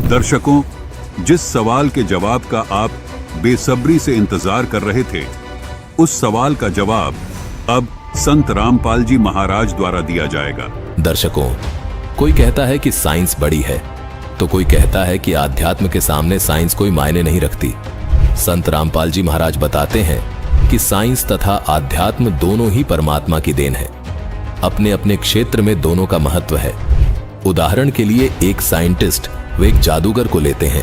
दर्शकों, जिस सवाल के जवाब का आप बेसब्री से इंतजार कर रहे थे, उस सवाल का जवाब अब संत रामपाल जी महाराज द्वारा दिया जाएगा। दर्शकों, कोई कहता है कि साइंस बड़ी है, तो कोई कहता है कि आध्यात्म के सामने साइंस कोई मायने नहीं रखती। संत रामपाल जी महाराज बताते हैं कि साइंस तथा आध्यात्म दोनों ही परमात्मा की देन है। अपने अपने क्षेत्र में दोनों का महत्व है। उदाहरण के लिए एक साइंटिस्ट व एक जादूगर को लेते हैं।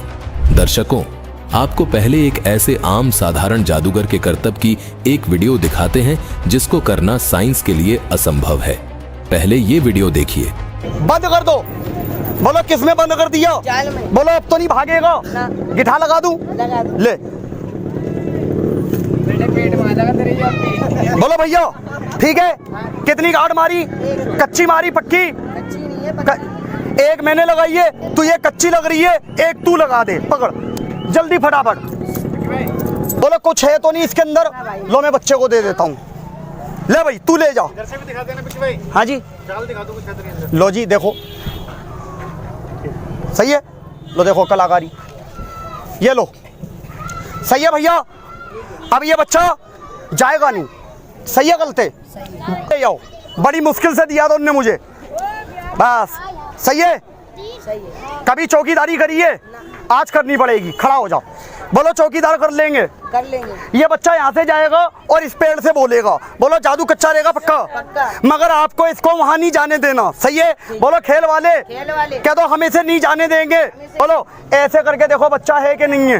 दर्शकों, आपको पहले एक ऐसे आम साधारण जादूगर के करतब की एक वीडियो दिखाते हैं जिसको करना साइंस के लिए असंभव है। पहले ये वीडियो देखिए। बंद कर दो। बोलो किसमें बंद कर दिया? जाल में। बोलो अब तो नहीं भागेगा। गिठा लगा दूं? लगा दो। ले पेट में लगा तेरी जाती। बोलो भैया ठीक है। कितनी गाड़ मारी? कच्ची मारी पक्की? अच्छी नहीं है। एक मैंने लगाई है, तू ये कच्ची लग रही है, एक तू लगा दे। पकड़ जल्दी फटाफट। बोलो कुछ है तो नहीं इसके अंदर? लो मैं बच्चे को दे देता हूँ। ले भाई तू ले जा। इधर से भी दिखा देना पिछू भाई। हाँ जी चाल दिखा दो कुछ खतरे अंदर। लो जी देखो, सही है। लो देखो कलाकारी, ये लो सही है भैया। अब ये बच्चा जाएगा नहीं, सही है गलते? ले जाओ, बड़ी मुश्किल से दिया था उनने मुझे, बस सही है। सही है। कभी चौकीदारी करी है? आज करनी पड़ेगी। खड़ा हो जाओ। बोलो चौकीदार कर लेंगे। कर लेंगे। ये बच्चा यहाँ से जाएगा और इस पेड़ से बोलेगा। बोलो जादू कच्चा रहेगा पक्का? पक्का। मगर आपको इसको वहाँ नहीं जाने देना, सही है? बोलो खेल वाले क्या तो हम इसे नहीं जाने देंगे। बोलो ऐसे करके देखो बच्चा है कि नहीं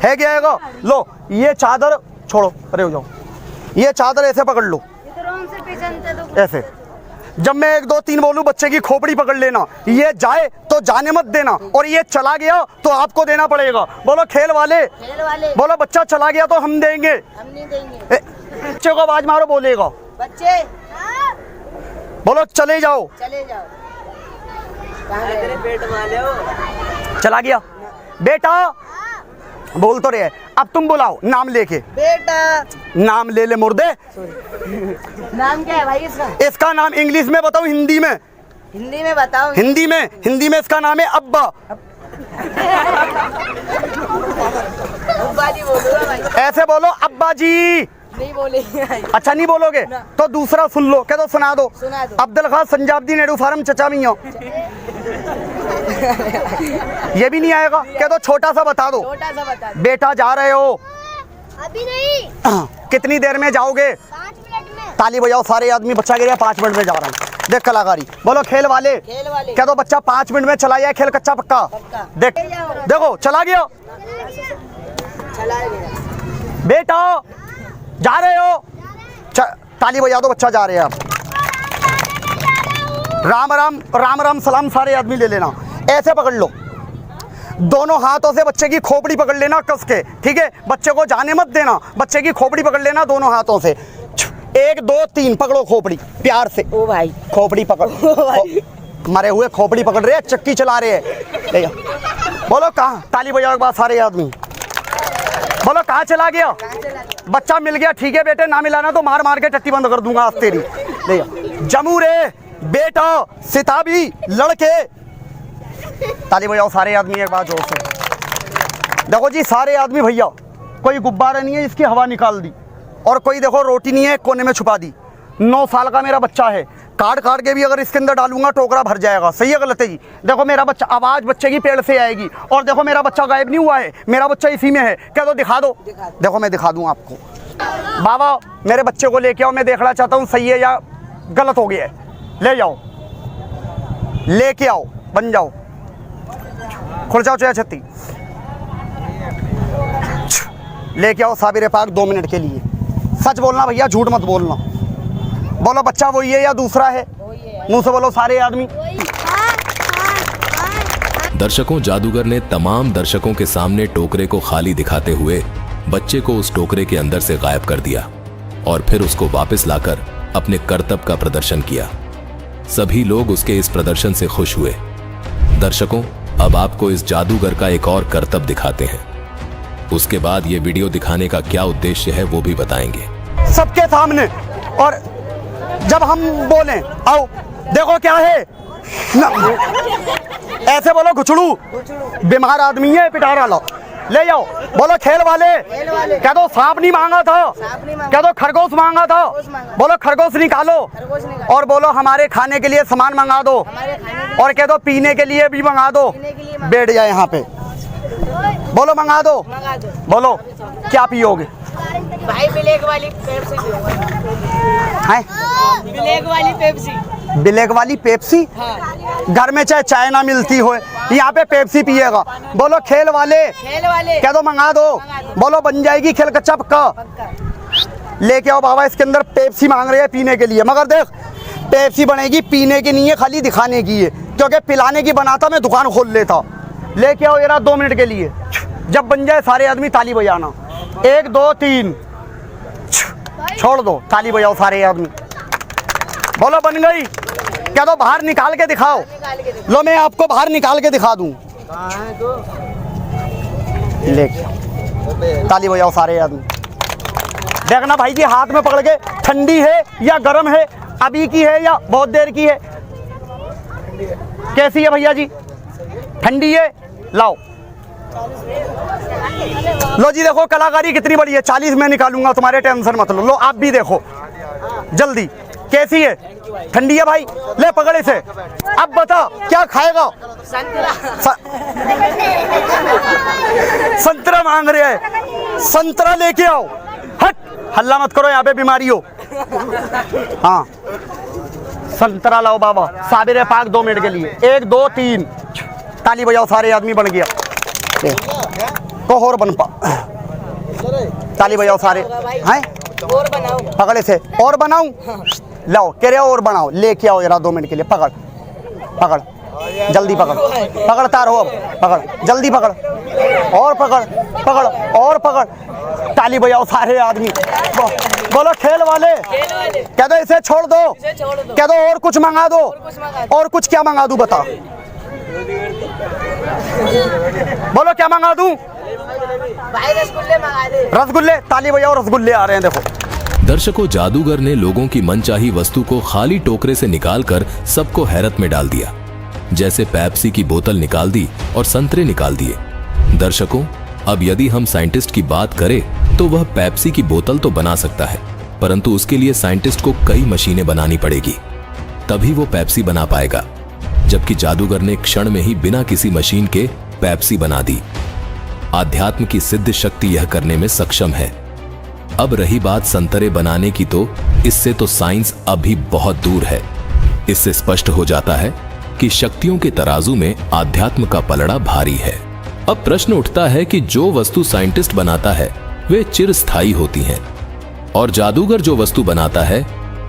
है कि आएगा? लो ये चादर छोड़ो, अरे हो जाओ। ये चादर ऐसे पकड़ लो, ऐसे। जब मैं 1 2 3 बोलूं बच्चे की खोपड़ी पकड़ लेना। ये जाए तो जाने मत देना, और ये चला गया तो आपको देना पड़ेगा। बोलो खेल वाले। बोलो बच्चा चला गया तो हम देंगे। हम नहीं देंगे। बच्चे को आवाज मारो, बोलेगा। बच्चे बोलो चले जाओ। चले जाओ। तेरे पेट माले हो। चला गया बेटा, बोल तो रहे। अब तुम बुलाओ नाम लेके। बेटा नाम ले ले मुर्दे। नाम क्या है भाई इसका? इसका नाम इंग्लिश में बताओ, हिंदी में? हिंदी में बताओ। हिंदी में इसका नाम है अब्बा। अब्बा जी बोलो ना भाई। ऐसे बोलो अब्बा जी। नहीं बोलेंगे। अच्छा नहीं बोलोगे तो दूसरा सुन लो। क्या तो सुना दो। सुना दो। अब्दुल खान संजाबदी नेहरू फार्म चचा मियां। ये भी नहीं आएगा? क्या तो छोटा सा बता दो। छोटा सा बता दो। बेटा जा रहे हो? अभी नहीं। कितनी देर में जाओगे? 5 मिनट में। ताली बजाओ सारे आदमी। बच्चा कह रहा है 5 मिनट में जा रहा हूँ। देख कलाकारी। बोलो खेल वाले। खेल वाले। क्या तो बच्चा 5 मिनट में चला जाए? खेल कच्चा पक्का? पक्का। देख देखो चला गया चला गया। बेटा जा रहे हो? ताली बजा दो, बच्चा जा रहे हैं। अब राम राम राम राम सलाम सारे आदमी ले लेना। ऐसे पकड़ लो, दोनों हाथों से बच्चे की खोपड़ी पकड़ लेना कस के, ठीक है? बच्चे को जाने मत देना, बच्चे की खोपड़ी पकड़ लेना दोनों हाथों से। 1 2 3 पकड़ो खोपड़ी प्यार से। ओ भाई खोपड़ी पकड़। मरे हुए खोपड़ी पकड़ रहे हैं, चक्की चला रहे हैं। ले जा। बोलो कहाँ? ताली बजाओ एक बार सारे आदमी। बोलो कहाँ चला गया? बच्चा मिल गया, ठीक है बेटे। ना मिलाना तो मार मार के टट्टी बंद कर दूंगा आज तेरी। ले जा। जमू रे बेटा सिताबी लड़के। ताली बजाओ सारे आदमी एक बार जोर से। देखो जी सारे आदमी भैया, कोई गुब्बारा नहीं है जिसकी हवा निकाल दी, और कोई देखो रोटी नहीं है कोने में छुपा दी। 9 साल का मेरा बच्चा है। काट के भी अगर इसके अंदर डालूंगा टोकरा भर जाएगा, सही है गलत है जी? देखो मेरा बच्चा, आवाज बच्चे की पेड़ से आएगी। और देखो मेरा बच्चा गायब नहीं हुआ है, मेरा बच्चा इसी में है। क्या तो दिखा दो। देखो मैं दिखा दूं आपको। बाबा मेरे बच्चे को लेके आओ, मैं देखना चाहता हूँ सही है या गलत हो गया है। ले जाओ, लेके आओ, बन जाओ। खुल जाओ चोया छत्ती। लेके आओ साबिर पाक 2 मिनट के लिए। सच बोलना भैया, झूठ मत बोलना। बोलो बच्चा वही है या दूसरा है? मुंह से बोलो सारे आदमी। दर्शकों, जादूगर ने तमाम दर्शकों के सामने टोकरे को खाली दिखाते हुए बच्चे को उस टोकरे के अंदर से गायब कर दिया और फिर उसको वापस लाकर अपने करतब का प्रदर्शन किया। सभी लोग उसके इस प्रदर्शन से खुश हुए। दर्शकों, अब आपको इस जादूगर का एक और करतब दिखाते हैं। उसके बाद ये वीडियो दिखाने का क्या उद्देश्य है वो भी बताएंगे सबके सामने। और जब हम बोलें आओ देखो क्या है, ऐसे बोलो घुचड़ू, बीमार आदमी है, पिटारा लो, ले जाओ। बोलो खेल वाले, कह दो सांप नहीं मांगा था, कह दो खरगोश मांगा था, बोलो खरगोश निकालो, और बोलो हमारे खाने के लिए सामान मंगा दो, और कह दो पीने के लिए भी मंगा दो। बैठ जाए यहाँ पे, बोलो मंगा दो, बोलो क्या पियोगे? भाई ब्लैक वाली पेप्सी हैं? ब्लैक वाली पेप्सी। ब्लैक वाली पेप्सी? घर में चाहे चाय ना मिलती हो, यहाँ पे पेप्सी पिएगा। बोलो खेल वाले, कह दो मंगा दो, बोलो बन जाएगी खेल कच्चा पक्का। लेके आओ बाबा, इसके अंदर पेप्सी मांग रहे हैं पीने के लिए, मगर देख पेप्सी बनेगी पीने की नहीं है, खाली दिखाने की है, क्योंकि पिलाने की बनाता मैं दुकान खोल लेता। लेके आओ जरा 2 मिनट के लिए, जब बन जाए सारे आदमी ताली बजाना। 1 2 3, छोड़ दो, ताली बजाओ सारे आदमी। बोलो बन गई, क्या दो बाहर निकाल के दिखाओ। लो मैं आपको बाहर निकाल के दिखा दूं। लेके ताली बजाओ सारे आदमी। देखना भाई जी, हाथ में पकड़ के, ठंडी है या गर्म है, अभी की है या बहुत देर की है, कैसी है भैया जी? ठंडी है, लाओ। लो जी देखो कलाकारी कितनी बड़ी है, 40 में निकालूंगा, तुम्हारे टेंशन मत लो। लो आप भी देखो जल्दी, कैसी है? ठंडी है भाई, ले पकड़ इसे। अब बता क्या खाएगा? संतरा मांग रहे हैं, संतरा लेके आओ। हट, हल्ला मत करो, यहाँ पे बीमारी हो। हाँ संतरा लाओ बाबा, साबिर पाक 2 मिनट के लिए। 1 2 3, ताली बजाओ सारे आदमी, बन गया। को और बन पा, ताली बजाओ सारे। हैं और बनाओ, पकड़ इसे, और बनाऊं? लाओ, कह रहे हो और बनाओ, लेके आओ जरा 2 मिनट के लिए। पकड़ पकड़, जल्दी पकड़, पकड़ता रहो, अब पकड़, जल्दी पकड़, और पकड़ पकड़, और पकड़। ताली बजाओ सारे आदमी। बोलो खेल वाले, कह दो इसे छोड़ दो, कह दो और कुछ मंगा दो। और कुछ क्या मंगा दूं बता? बोलो क्या मंगा दूं? भाई रसगुल्ले मंगा दे। रसगुल्ले, ताली बजाओ, रसगुल्ले आ रहे हैं देखो। दर्शकों, जादूगर ने लोगों की मनचाही वस्तु को खाली टोकरे से निकालकर सबको हैरत में डाल दिया। जैसे पेप्सी की बोतल निकाल दी और संतरे निकाल दिए। दर्शकों, अब यदि हम साइंटिस्ट की बात करें तो वह पेप्सी की बोतल तो बना सकता है, परंतु उसके लिए साइंटिस्ट को कई मशीनें बनानी पड़ेगी, तभी वो पेप्सी बना पाएगा। जबकि जादूगर ने क्षण में ही बिना किसी मशीन के पेप्सी बना दी। आध्यात्म की सिद्ध शक्ति यह करने में सक्षम है। अब रही बात संतरे बनाने की, तो इससे तो साइंस अभी बहुत दूर है। इससे स्पष्ट हो जाता है कि शक्तियों के तराजू में आध्यात्म का पलड़ा भारी है। अब प्रश्न उठता है कि जो वस्तु साइंटिस्ट बनाता है वे चिरस्थायी होती हैं, और जादूगर जो वस्तु बनाता है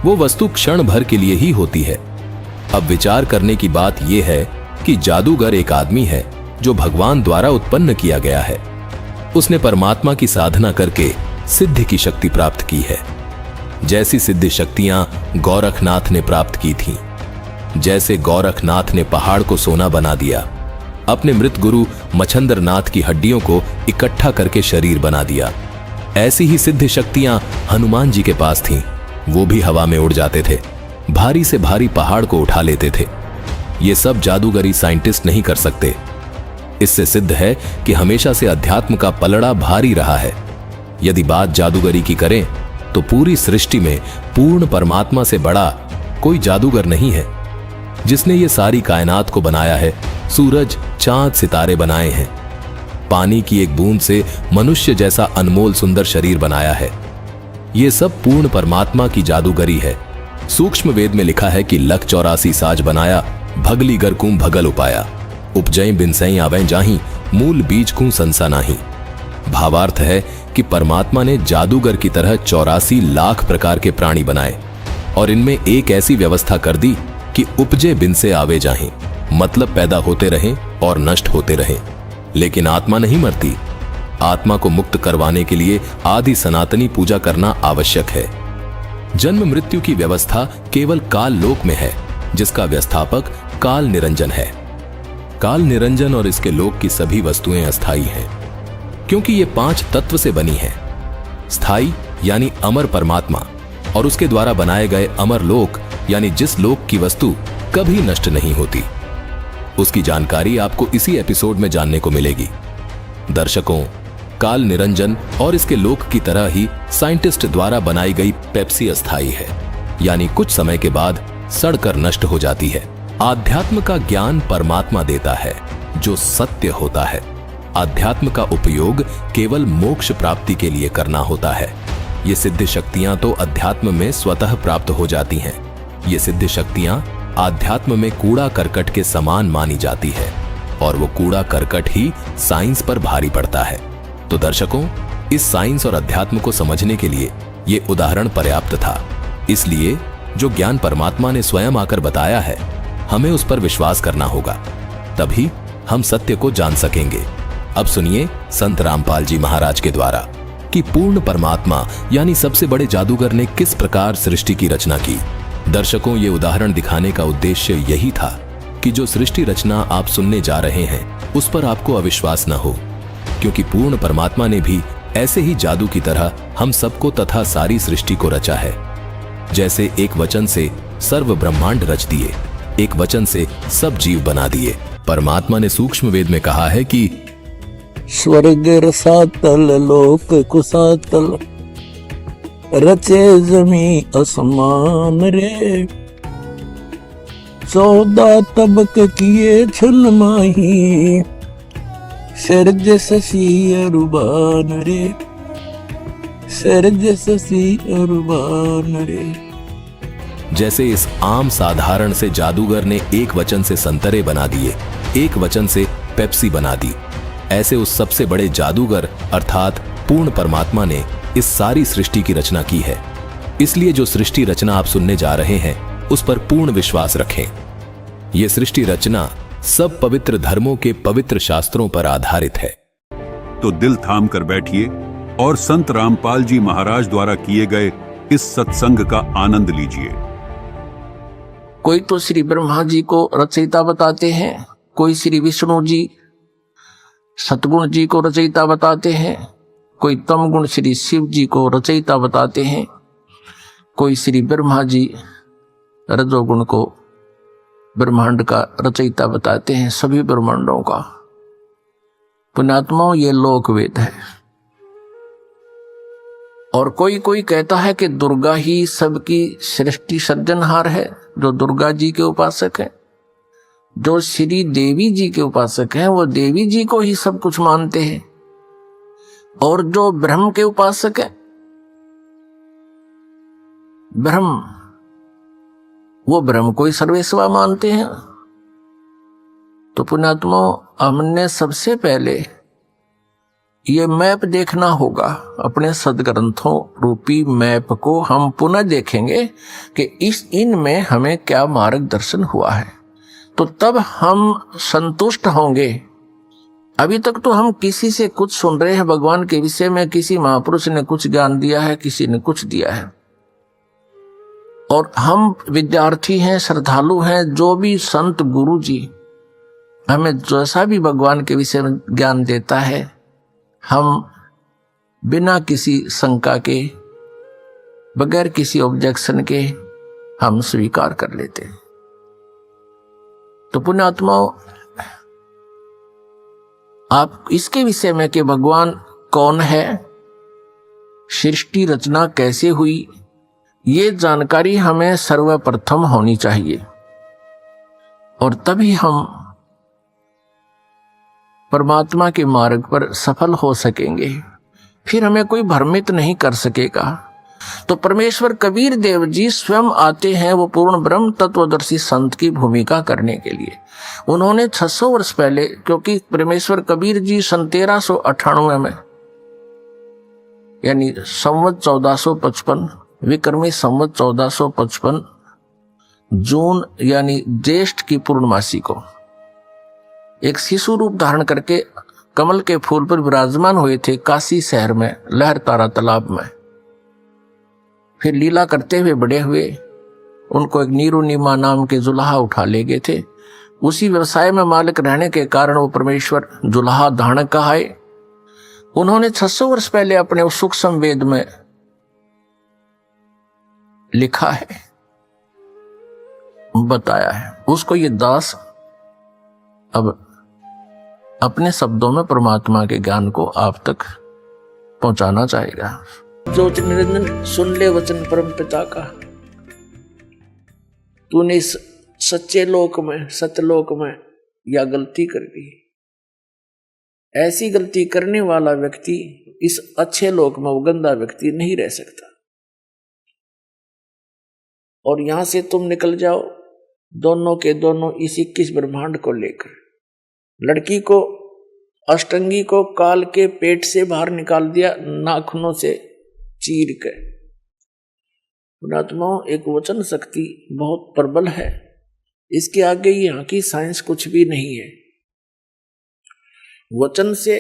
वो वस्तु क्षण भर के लिए ही होती है। अब विचार करने की बात यह है कि जादूगर एक आदमी है जो भगवान द्वारा उत्पन्न किया गया है। उसने परमात्मा की साधना करके सिद्धि की शक्ति प्राप्त की है। जैसी सिद्ध शक्तियां गोरखनाथ ने प्राप्त की थीं। जैसे गोरखनाथ ने पहाड़ को सोना बना दिया, अपने मृत गुरु मच्छंद्रनाथ की हड्डियों को इकट्ठा करके शरीर बना दिया, ऐसी ही सिद्ध शक्तियां हनुमान जी के पास थीं। वो भी हवा में उड़ जाते थे, भारी से भारी पहाड़ को उठा लेते थे। ये सब जादूगरी साइंटिस्ट नहीं कर सकते। इससे सिद्ध है कि हमेशा से अध्यात्म का पलड़ा भारी रहा है। यदि बात जादूगरी की करें तो पूरी सृष्टि में पूर्ण परमात्मा से बड़ा कोई जादूगर नहीं है, जिसने ये सारी कायनात को बनाया है। सूरज, चांद, सितारे बनाए हैं। पानी की एक बूंद से मनुष्य जैसा अनमोल सुंदर शरीर बनाया है। ये सब पूर्ण परमात्मा की जादूगरी है। सूक्ष्म वेद में लिखा है कि लख 84 साज बनाया, भगली गर कूं भगल उपाया, उपजई बिनसई आवें जाही, मूल बीज कूं संसा नाही। भावार्थ है कि परमात्मा ने जादूगर की तरह 84 लाख प्रकार के प्राणी बनाए और इनमें एक ऐसी व्यवस्था कर दी कि उपजे बिन से आवे जाहें, मतलब पैदा होते रहें और नष्ट होते रहें। लेकिन आत्मा नहीं मरती। आत्मा को मुक्त करवाने के लिए आदि सनातनी पूजा करना आवश्यक है। जन्म मृत्यु की व्यवस्था केवल काल लोक में है, जिसका व्यवस्थापक काल निरंजन है। काल निरंजन और इसके लोक की सभी वस्तुएं अस्थायी हैं, क्योंकि ये 5 तत्व से बनी हैं। स्थायी यानी अमर परमात्मा और उसके द्वारा बनाए गए अमर लोक यानी जिस लोक की वस्तु कभी नष्ट नहीं होती। उसकी जानकारी आपको इसी एपिसोड में जानने को मिलेगी। दर्शकों, काल निरंजन और इसके लोक की तरह ही साइंटिस्ट द्वारा बनाई गई पेप्सी अस्थायी है, यानी कुछ समय के बाद सड़कर नष्ट हो जाती है। आध्यात्म का ज्ञान परमात्मा देता है जो सत्य होता है। आध्यात्म का उपयोग केवल मोक्ष प्राप्ति के लिए करना होता है। ये सिद्ध शक्तियां तो अध्यात्म में स्वतः प्राप्त हो जाती हैं। ये सिद्ध शक्तियां आध्यात्म में कूड़ा करकट के समान मानी जाती है और वो कूड़ा करकट ही साइंस पर भारी पड़ता है। तो दर्शकों, इस साइंस और अध्यात्म को समझने के लिए ये उदाहरण पर्याप्त था। इसलिए जो ज्ञान परमात्मा ने स्वयं आकर बताया है, हमें उस पर विश्वास करना होगा, तभी हम सत्य को जान सकेंगे। अब सुनिए संत रामपाल जी महाराज के द्वारा कि पूर्ण परमात्मा यानी सबसे बड़े जादूगर ने किस प्रकार सृष्टि की रचना की। दर्शकों, ये उदाहरण दिखाने का उद्देश्य यही था कि जो सृष्टि रचना आप सुनने जा रहे हैं उस पर आपको अविश्वास न हो, क्योंकि पूर्ण परमात्मा ने भी ऐसे ही जादू की तरह हम सबको तथा सारी सृष्टि को रचा है। जैसे एक वचन से सर्व ब्रह्मांड रच दिए, एक वचन से सब जीव बना दिए। परमात्मा ने सूक्ष्म वेद में कहा है कि स्वर्ग रसातल लोक कुसातल रचे जमी असमान रे 14 तबक किए छन माही सर्ज ससी अरुबान रे सर्ज ससी अरुबान रे। जैसे इस आम साधारण से जादूगर ने एक वचन से संतरे बना दिए, एक वचन से पेप्सी बना दी, ऐसे उस सबसे बड़े जादूगर अर्थात पूर्ण परमात्मा ने इस सारी सृष्टि की रचना की है। इसलिए जो सृष्टि रचना आप सुनने जा रहे हैं उस पर पूर्ण विश्वास रखें। यह सृष्टि रचना सब पवित्र धर्मों के पवित्र शास्त्रों पर आधारित है। तो दिल थाम कर बैठिए और संत रामपाल जी महाराज द्वारा किए गए इस सत्संग का आनंद लीजिए। कोई तो श्री ब्रह्मा जी को रचयिता बताते हैं, कोई श्री विष्णु जी सतगुण जी को रचयिता बताते हैं, कोई तम गुण श्री शिव जी को रचयिता बताते हैं, कोई श्री ब्रह्मा जी रजोगुण को ब्रह्मांड का रचयिता बताते हैं, सभी ब्रह्मांडों का। पुण्यात्माओं, ये लोक वेद है। और कोई कोई कहता है कि दुर्गा ही सबकी सृष्टि सर्जनहार है, जो दुर्गा जी के उपासक है। जो श्री देवी जी के उपासक हैं वो देवी जी को ही सब कुछ मानते हैं, और जो ब्रह्म के उपासक है ब्रह्म, वो ब्रह्म को ही सर्वेश्वर मानते हैं। तो पुण्यात्माओं, हमने सबसे पहले ये मैप देखना होगा। अपने सदग्रंथों रूपी मैप को हम पुनः देखेंगे कि इनमें हमें क्या मार्गदर्शन हुआ है, तो तब हम संतुष्ट होंगे। अभी तक तो हम किसी से कुछ सुन रहे हैं भगवान के विषय में, किसी महापुरुष ने कुछ ज्ञान दिया है, किसी ने कुछ दिया है, और हम विद्यार्थी हैं, श्रद्धालु हैं। जो भी संत गुरु जी हमें जैसा भी भगवान के विषय में ज्ञान देता है, हम बिना किसी शंका के, बगैर किसी ऑब्जेक्शन के हम स्वीकार कर लेते हैं। तो पुण्यात्माओं, आप इसके विषय में कि भगवान कौन है, सृष्टि रचना कैसे हुई, ये जानकारी हमें सर्वप्रथम होनी चाहिए, और तभी हम परमात्मा के मार्ग पर सफल हो सकेंगे। फिर हमें कोई भ्रमित नहीं कर सकेगा। तो परमेश्वर कबीर देव जी स्वयं आते हैं, वो पूर्ण ब्रह्म तत्वदर्शी संत की भूमिका करने के लिए। उन्होंने 600 वर्ष पहले, क्योंकि परमेश्वर कबीर जी सन 1398 में, यानी संवत 1455, विक्रमी संवत 1455 जून यानी ज्येष्ठ की पूर्णमासी को एक शिशु रूप धारण करके कमल के फूल पर विराजमान हुए थे काशी शहर में, लहर तारा तालाब में। फिर लीला करते हुए बड़े हुए। उनको एक नीरू नीमा नाम के जुलाहा उठा ले गए थे। उसी व्यवसाय में मालिक रहने के कारण वो परमेश्वर जुलाहा धारण कहाए। उन्होंने 600 वर्ष पहले अपने उस सूक्ष्म वेद में लिखा है, बताया है, उसको ये दास अब अपने शब्दों में परमात्मा के ज्ञान को आप तक पहुंचाना चाहेगा। ज्योति निरंजन सुन ले वचन परम पिता का, तूने इस सच्चे लोक में, सत्यलोक में या गलती कर दी। ऐसी गलती करने वाला व्यक्ति इस अच्छे लोक में वो गंदा व्यक्ति नहीं रह सकता। और यहां से तुम निकल जाओ दोनों के दोनों इस 21 ब्रह्मांड को लेकर। लड़की को, अष्टंगी को काल के पेट से बाहर निकाल दिया नाखूनों से चीर के। पुणात्माओं, एक वचन शक्ति बहुत प्रबल है, इसके आगे यहाँ की साइंस कुछ भी नहीं है। वचन से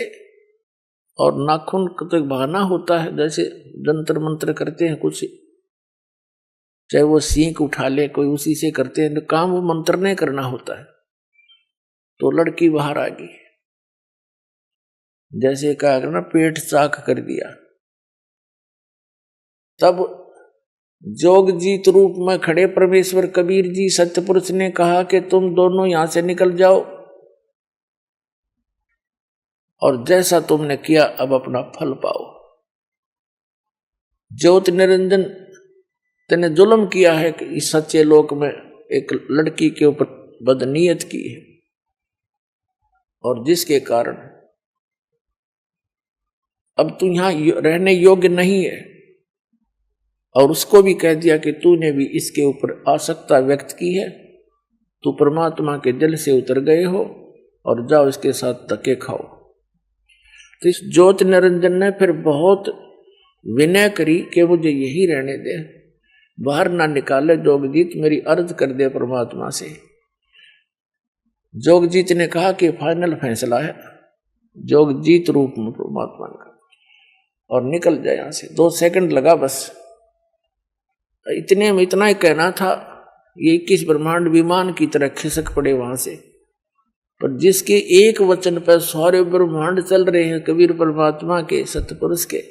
और नाखून तक बहाना होता है, जैसे जंतर मंत्र करते हैं कुछ, चाहे वो सींक उठा ले कोई, उसी से करते हैं, तो काम वो मंत्र नहीं करना होता है। तो लड़की बाहर आ गई, जैसे कहा ना पेट चाक कर दिया। तब जोग जीत रूप में खड़े परमेश्वर कबीर जी सत्यपुरुष ने कहा कि तुम दोनों यहां से निकल जाओ, और जैसा तुमने किया अब अपना फल पाओ। ज्योति निरंजन तेने जुल्म किया है कि इस सच्चे लोक में एक लड़की के ऊपर बदनीयत की है, और जिसके कारण अब तू यहां रहने योग्य नहीं है। और उसको भी कह दिया कि तूने भी इसके ऊपर आसक्ता व्यक्त की है, तू परमात्मा के दिल से उतर गए हो, और जाओ इसके साथ धक्के खाओ। तो इस ज्योति निरंजन ने फिर बहुत विनय करी कि मुझे यही रहने दे, बाहर ना निकाले जोगजीत, मेरी अर्ज कर दे परमात्मा से। जोगजीत ने कहा कि फाइनल फैसला है जोगजीत रूप में परमात्मा का, और निकल जाए यहां से। 2 सेकंड लगा बस, इतने में इतना ही कहना था, ये 21 ब्रह्मांड विमान की तरह खिसक पड़े वहां से। पर जिसके एक वचन पर सारे ब्रह्मांड चल रहे हैं, कबीर परमात्मा के, सतपुरुष के,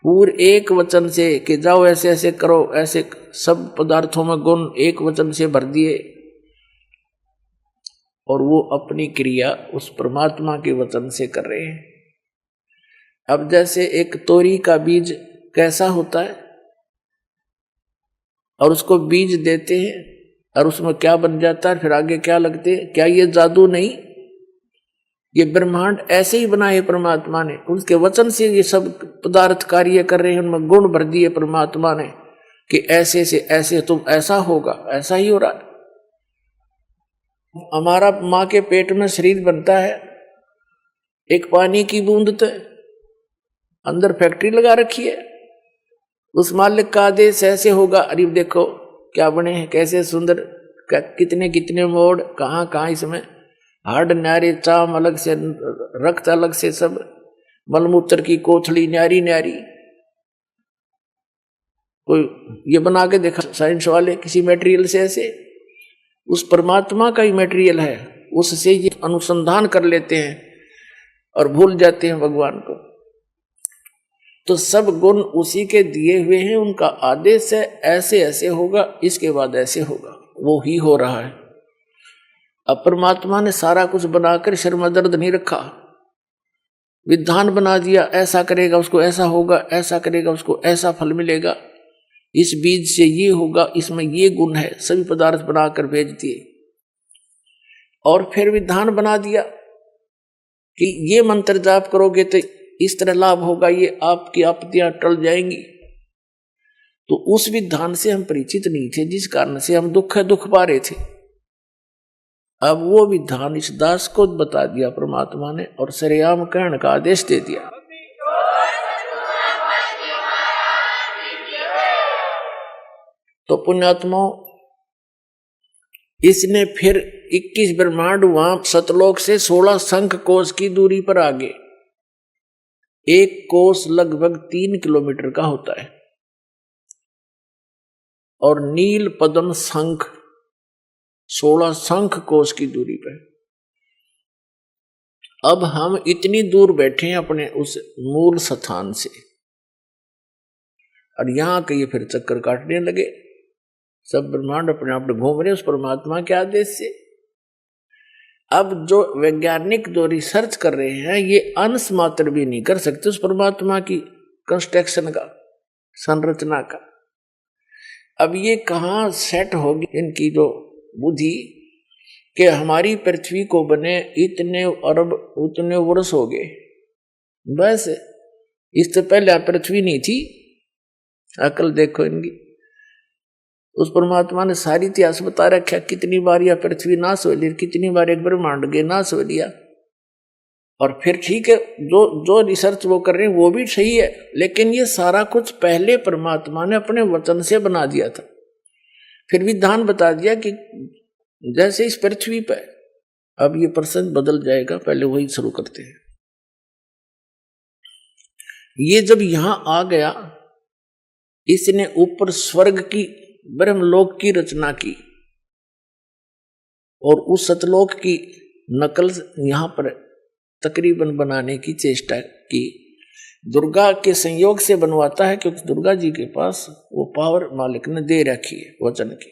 पूरे एक वचन से कि जाओ ऐसे ऐसे करो, ऐसे सब पदार्थों में गुण एक वचन से भर दिए, और वो अपनी क्रिया उस परमात्मा के वचन से कर रहे हैं। अब जैसे एक तोरी का बीज कैसा होता है, और उसको बीज देते हैं और उसमें क्या बन जाता है, फिर आगे क्या लगते हैं, क्या ये जादू नहीं? ये ब्रह्मांड ऐसे ही बना है परमात्मा ने, उसके वचन से ये सब पदार्थ कार्य कर रहे हैं, उनमें गुण भर दिए परमात्मा ने कि ऐसे से ऐसे तुम ऐसा होगा, ऐसा ही हो रहा है। हमारा माँ के पेट में शरीर बनता है, एक पानी की बूंद तो अंदर फैक्ट्री लगा रखी है, उस मालिक का आदेश ऐसे होगा। अरे देखो क्या बने हैं, कैसे सुंदर, कितने कितने मोड़, कहाँ कहाँ इसमें हार्ड न्यारी, चाम अलग से, रक्त अलग से, सब मलमूत्र की कोथड़ी न्यारी न्यारी। कोई ये बना के देखा साइंस वाले किसी मटेरियल से, ऐसे उस परमात्मा का ही मटेरियल है, उससे ये अनुसंधान कर लेते हैं और भूल जाते हैं भगवान को। तो सब गुण उसी के दिए हुए हैं, उनका आदेश है ऐसे ऐसे होगा, इसके बाद ऐसे होगा, वो ही हो रहा है। अब परमात्मा ने सारा कुछ बनाकर सिर में दर्द नहीं रखा, विधान बना दिया, ऐसा करेगा उसको ऐसा होगा, ऐसा करेगा उसको ऐसा फल मिलेगा, इस बीज से ये होगा, इसमें ये गुण है, सभी पदार्थ बनाकर भेज दिए। और फिर विधान बना दिया कि ये मंत्र जाप करोगे तो इस तरह लाभ होगा, ये आपकी आपत्तियां टल जाएंगी। तो उस विधान से हम परिचित नहीं थे, जिस कारण से हम दुख पा रहे थे। अब वो विधान इस दास को बता दिया परमात्मा ने, और सरेआम कहने का आदेश दे दिया। तो पुण्यात्माओं, इसने फिर 21 ब्रह्मांड वहां सतलोक से 16 शंख कोश की दूरी पर आगे, एक कोस लगभग 3 किलोमीटर का होता है, और नील पद्म शंख 16 शंख कोस की दूरी पर। अब हम इतनी दूर बैठे हैं अपने उस मूल स्थान से, और यहां के ये फिर चक्कर काटने लगे। सब ब्रह्मांड अपने आप में घूम रहे उस परमात्मा के आदेश से। अब जो वैज्ञानिक जो रिसर्च कर रहे हैं ये अंश मात्र भी नहीं कर सकते उस परमात्मा की कंस्ट्रक्शन का, संरचना का। अब ये कहाँ सेट होगी इनकी जो बुद्धि कि हमारी पृथ्वी को बने इतने अरब उतने वर्ष हो गए, बस इससे पहले पृथ्वी नहीं थी। अकल देखो इनकी। उस परमात्मा ने सारी इतिहास बता रखा, कितनी बार यह पृथ्वी नाश हो ली, कितनी बार एक ब्रह्मांड के नाश हो लिया। और फिर ठीक है, जो जो रिसर्च वो कर रहे हैं वो भी सही है, लेकिन ये सारा कुछ पहले परमात्मा ने अपने वचन से बना दिया था। फिर विधान बता दिया कि जैसे इस पृथ्वी पर अब ये प्रसंग बदल जाएगा, पहले वही शुरू करते हैं। ये जब यहां आ गया, इसने ऊपर स्वर्ग की ब्रह्मलोक की रचना की और उस सतलोक की नकल यहां पर तकरीबन बनाने की चेष्टा की। दुर्गा के संयोग से बनवाता है क्योंकि दुर्गा जी के पास वो पावर मालिक ने दे रखी है वचन की।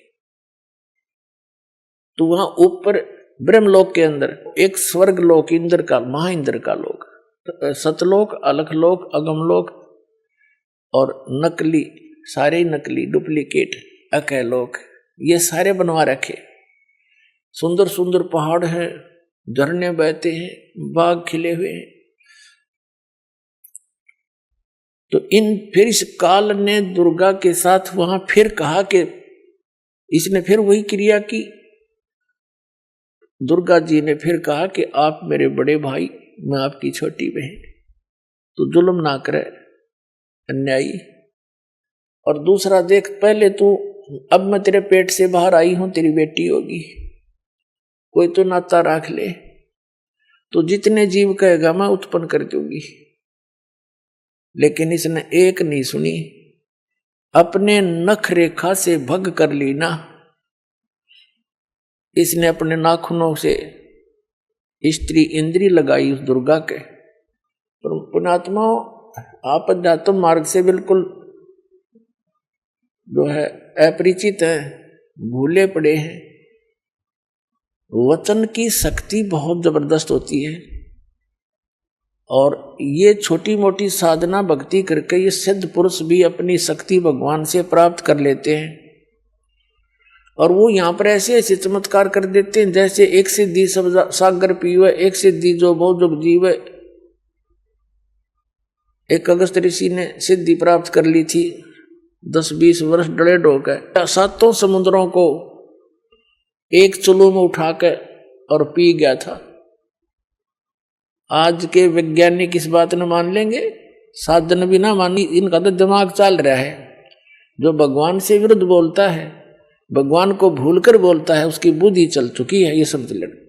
तो वहां ऊपर ब्रह्मलोक के अंदर एक स्वर्ग लोक, इंद्र का, महाइंद्र का लोक, सतलोक, अलखलोक, अगमलोक और नकली, सारे नकली डुप्लीकेट अकैलोक, ये सारे बनवा रखे। सुंदर सुंदर पहाड़ हैं, झरने बहते हैं, बाग खिले हुए हैं। तो फिर इस काल ने दुर्गा के साथ वहां फिर कहा कि इसने फिर वही क्रिया की। दुर्गा जी ने फिर कहा कि आप मेरे बड़े भाई, मैं आपकी छोटी बहन, तो जुल्म ना करे अन्यायी। और दूसरा देख, पहले तू, अब मैं तेरे पेट से बाहर आई हूं, तेरी बेटी होगी, कोई तो नाता रख ले, तो जितने जीव कहेगा मैं उत्पन्न कर दूंगी। लेकिन इसने एक नहीं सुनी, अपने नख रेखा से भग कर ली ना। इसने अपने नाखूनों से स्त्री इंद्री लगाई उस दुर्गा के। पुण्यात्मा, आप अध्यात्म मार्ग से बिल्कुल जो है अपरिचित है, भूले पड़े हैं। वचन की शक्ति बहुत जबरदस्त होती है और ये छोटी मोटी साधना भक्ति करके ये सिद्ध पुरुष भी अपनी शक्ति भगवान से प्राप्त कर लेते हैं। और वो यहाँ पर ऐसे ऐसे चमत्कार कर देते हैं जैसे एक सिद्धि सब सागर पीवे, एक सिद्धि जो बहुत जुग जीवे। एक अगस्त ऋषि ने सिद्धि प्राप्त कर ली थी, 10-20 वर्ष डरे ढोकर 7 समुद्रों को एक चुल्लू में उठा कर और पी गया था। आज के वैज्ञानिक इस बात न मान लेंगे, साधन भी ना मानी, इनका तो दिमाग चल रहा है। जो भगवान से विरुद्ध बोलता है, भगवान को भूलकर बोलता है, उसकी बुद्धि चल चुकी है, ये समझ लेना।